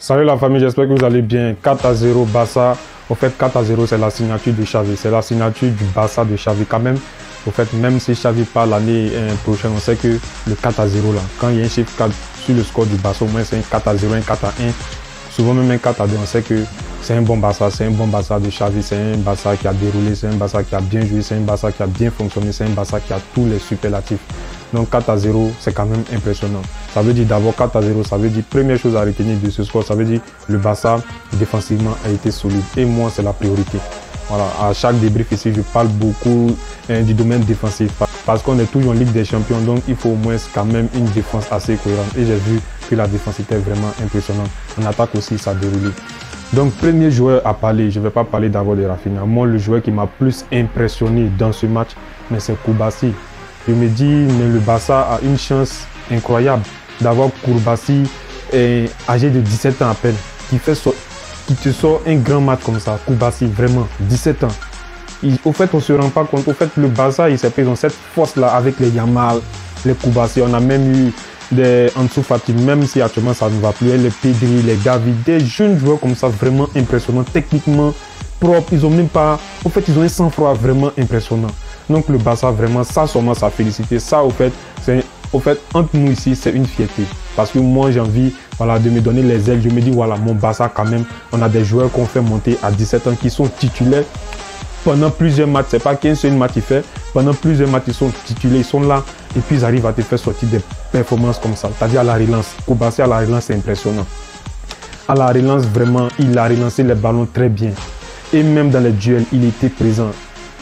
Salut la famille, j'espère que vous allez bien. 4-0 Barça. Au fait, 4-0, c'est la signature de Xavi. C'est la signature du Barça de Xavi quand même. Au fait, même si Xavi part l'année prochaine, on sait que le 4-0 là, quand il y a un chiffre 4 sur le score du Barça, au moins c'est un 4-0, un 4-1. Souvent même un 4-2, on sait que c'est un bon Barça. C'est un bon Barça de Xavi. C'est un Barça qui a déroulé, c'est un Barça qui a bien joué, c'est un Barça qui a bien fonctionné, c'est un Barça qui a tous les superlatifs. Donc 4-0, c'est quand même impressionnant. Ça veut dire d'abord 4-0, ça veut dire première chose à retenir de ce score, ça veut dire le Barça défensivement a été solide. Et moi, c'est la priorité. Voilà, à chaque débrief ici, je parle beaucoup du domaine défensif parce qu'on est toujours en Ligue des Champions, donc il faut au moins quand même une défense assez cohérente. Et j'ai vu que la défense était vraiment impressionnante. En attaque aussi, ça a déroulé. Donc, premier joueur à parler, je ne vais pas parler d'abord de Rafinha. Moi, le joueur qui m'a plus impressionné dans ce match, mais c'est Koulibaly. Je me dis, mais le Barça a une chance incroyable d'avoir Koulibaly âgé de 17 ans à peine, qui te sort un grand match comme ça. Koulibaly, vraiment, 17 ans. Au fait, on ne se rend pas compte. Au fait, le Barça, il s'est pris dans cette force-là avec les Yamal, les Koulibaly. On a même eu des Ansu Fati, même si actuellement ça ne va plus. Les Pedri, les Gavi, des jeunes joueurs comme ça, vraiment impressionnants, techniquement propres. Ils ont même pas. Au fait, ils ont un sang-froid vraiment impressionnant. Donc le Barça, vraiment, ça sûrement sa félicité. Ça, au fait, entre nous ici, c'est une fierté. Parce que moi, j'ai envie de me donner les ailes. Je me dis, voilà, mon Barça, quand même, on a des joueurs qu'on fait monter à 17 ans qui sont titulaires pendant plusieurs matchs. C'est pas qu'un seul match il fait. Pendant plusieurs matchs, ils sont titulaires, ils sont là. Et puis, ils arrivent à te faire sortir des performances comme ça. C'est-à-dire à la relance. Koulibaly à la relance, c'est impressionnant. À la relance, vraiment, il a relancé les ballons très bien. Et même dans les duels, il était présent.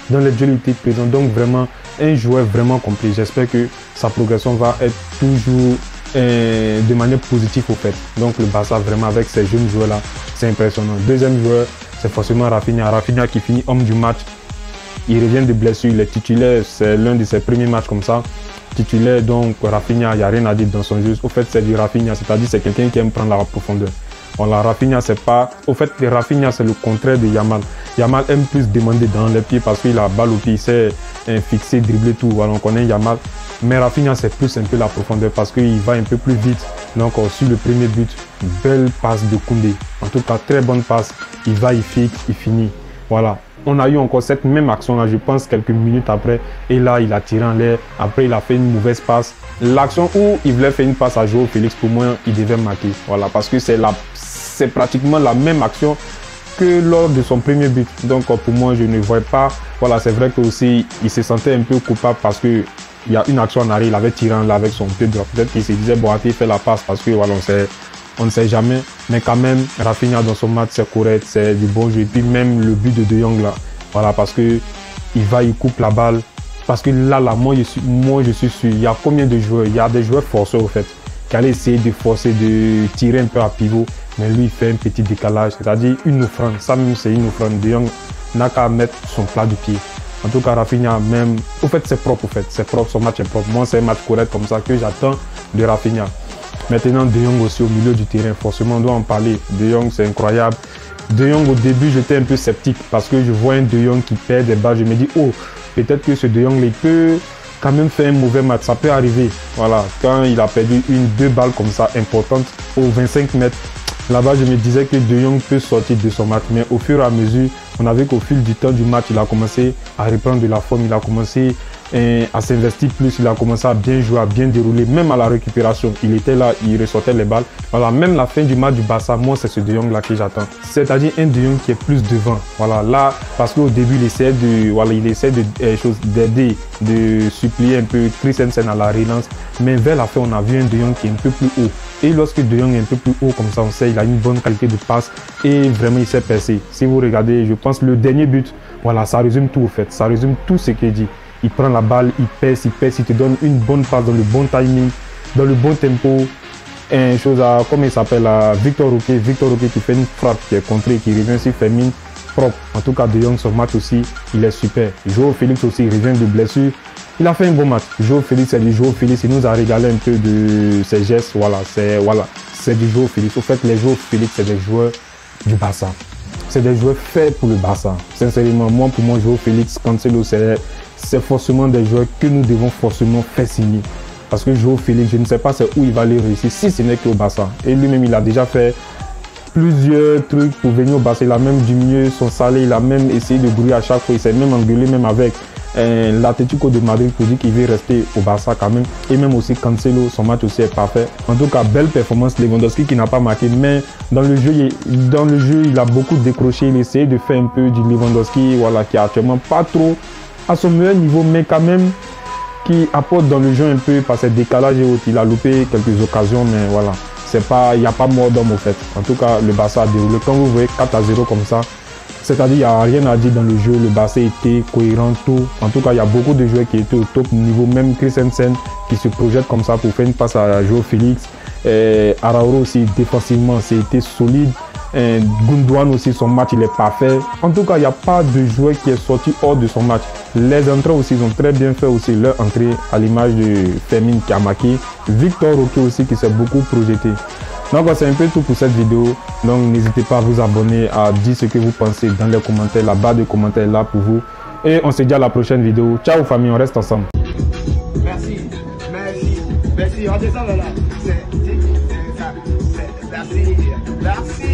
Dans les duels, il était présent. Donc, vraiment, un joueur vraiment complet. J'espère que sa progression va être toujours de manière positive au fait. Donc, le Barça, vraiment, avec ces jeunes joueurs-là, c'est impressionnant. Deuxième joueur, c'est forcément Rafinha. Rafinha qui finit homme du match. Il revient de blessure. Il est titulaire. C'est l'un de ses premiers matchs comme ça. Titulaire, donc Rafinha, il n'y a rien à dire dans son jeu. Au fait, c'est du Rafinha. C'est-à-dire c'est quelqu'un qui aime prendre la profondeur. Voilà, Rafinha, c'est pas. Au fait, Rafinha, c'est le contraire de Yamal. Yamal aime plus demander dans les pieds parce qu'il a balle au pied, il sait fixer, dribbler tout. Voilà, on connaît Yamal. Mais Rafinha, c'est plus un peu la profondeur parce qu'il va un peu plus vite. Donc, sur le premier but, belle passe de Koundé. En tout cas, très bonne passe. Il va, il fixe, il finit. Voilà. On a eu encore cette même action-là, je pense, quelques minutes après. Et là, il a tiré en l'air. Après, il a fait une mauvaise passe. L'action où il voulait faire une passe à João Félix, pour moi, il devait marquer. Voilà, parce que c'est pratiquement la même action que lors de son premier but. Donc, pour moi, je ne vois pas. Voilà, c'est vrai qu'aussi, il se sentait un peu coupable parce que il y a une action en arrière, il avait tiré en l'air avec son pied droit. Peut-être qu'il se disait, bon, il fait la passe parce que, voilà, on ne sait jamais. Mais quand même, Rafinha dans son match, c'est correct, c'est du bon jeu. Et puis même le but de De Jong là, voilà, parce que il coupe la balle. Parce que là, moi je suis sûr, il y a combien de joueurs? Il y a des joueurs forcés au fait, qui allaient essayer de forcer, de tirer un peu à pivot. Mais lui, il fait un petit décalage, c'est-à-dire une offrande. Ça même, c'est une offrande. De Jong n'a qu'à mettre son plat du pied. En tout cas, Rafinha, même, au fait, c'est propre, c'est propre, son match est propre. Moi, c'est un match correct comme ça que j'attends de Rafinha. Maintenant, De Jong aussi au milieu du terrain, forcément, on doit en parler. De Jong, c'est incroyable. De Jong, au début, j'étais un peu sceptique parce que je vois un De Jong qui perd des balles. Je me dis, oh, peut-être que ce De Jong, il peut quand même faire un mauvais match. Ça peut arriver. Voilà, quand il a perdu deux balles comme ça, importantes, aux 25 mètres, là-bas, je me disais que De Jong peut sortir de son match. Mais au fur et à mesure, on a vu qu'au fil du temps du match, il a commencé à reprendre de la forme. Il a commencé à s'investir plus, il a commencé à bien jouer, à bien dérouler, même à la récupération. Il était là, il ressortait les balles. Voilà, même la fin du match du Barça, moi, c'est ce De Jong là que j'attends. C'est-à-dire un De Jong qui est plus devant. Voilà, là, parce qu'au début, il essaie d'aider, de supplier un peu Christensen à la relance. Mais vers la fin, on a vu un De Jong qui est un peu plus haut. Et lorsque De Jong est un peu plus haut, comme ça, on sait, il a une bonne qualité de passe et vraiment, il s'est percé. Si vous regardez, je pense, le dernier but, voilà, ça résume tout, au fait. Ça résume tout ce qu'il dit. Il prend la balle, il pèse, il te donne une bonne passe dans le bon timing, dans le bon tempo. Comment il s'appelle, Victor Roque qui fait une frappe qui est contrée, qui revient sur Fermin, propre. En tout cas, De Jong, son match aussi, il est super. João Félix aussi, il revient de blessure. Il a fait un bon match. João Félix, il nous a régalé un peu de ses gestes. Voilà, c'est du João Félix. Au fait, les João Félix, c'est des joueurs du Barça. C'est des joueurs faits pour le Barça. Sincèrement, pour moi, João Félix, Cancelo, c'est forcément des joueurs que nous devons forcément faire signer. Parce que João Félix, je ne sais pas où il va aller réussir, si ce n'est qu'au Barça. Et lui-même, il a déjà fait plusieurs trucs pour venir au Barça. Il a même diminué son salaire, il a même essayé de brouiller à chaque fois. Il s'est même engueulé même avec l'Atlético de Madrid pour dire qu'il veut rester au Barça quand même. Et même aussi Cancelo, son match aussi est parfait. En tout cas, belle performance. Lewandowski qui n'a pas marqué, mais dans le jeu, il a beaucoup décroché. Il essaie de faire un peu du Lewandowski, voilà, qui est actuellement pas trop à son meilleur niveau, mais quand même qui apporte dans le jeu un peu par ses décalages et autres. Il a loupé quelques occasions, mais voilà, il n'y a pas mort d'homme au fait. En tout cas, le Barça a déroulé. Quand vous voyez 4-0 comme ça, c'est-à-dire il n'y a rien à dire dans le jeu. Le Barça était cohérent, tout. En tout cas, il y a beaucoup de joueurs qui étaient au top niveau. Même Christensen qui se projette comme ça pour faire une passe à Joao Félix. Araújo aussi, défensivement, c'était solide. Gundogan aussi, son match, il est parfait. En tout cas, il n'y a pas de joueur qui est sorti hors de son match. Les entrées aussi, ils ont très bien fait aussi leur entrée à l'image de Fermin qui a marqué. Victor Roque aussi qui s'est beaucoup projeté. Donc c'est un peu tout pour cette vidéo. Donc n'hésitez pas à vous abonner, à dire ce que vous pensez dans les commentaires. La barre de commentaires est là pour vous. Et on se dit à la prochaine vidéo. Ciao famille, on reste ensemble. Merci, on descend là. Merci.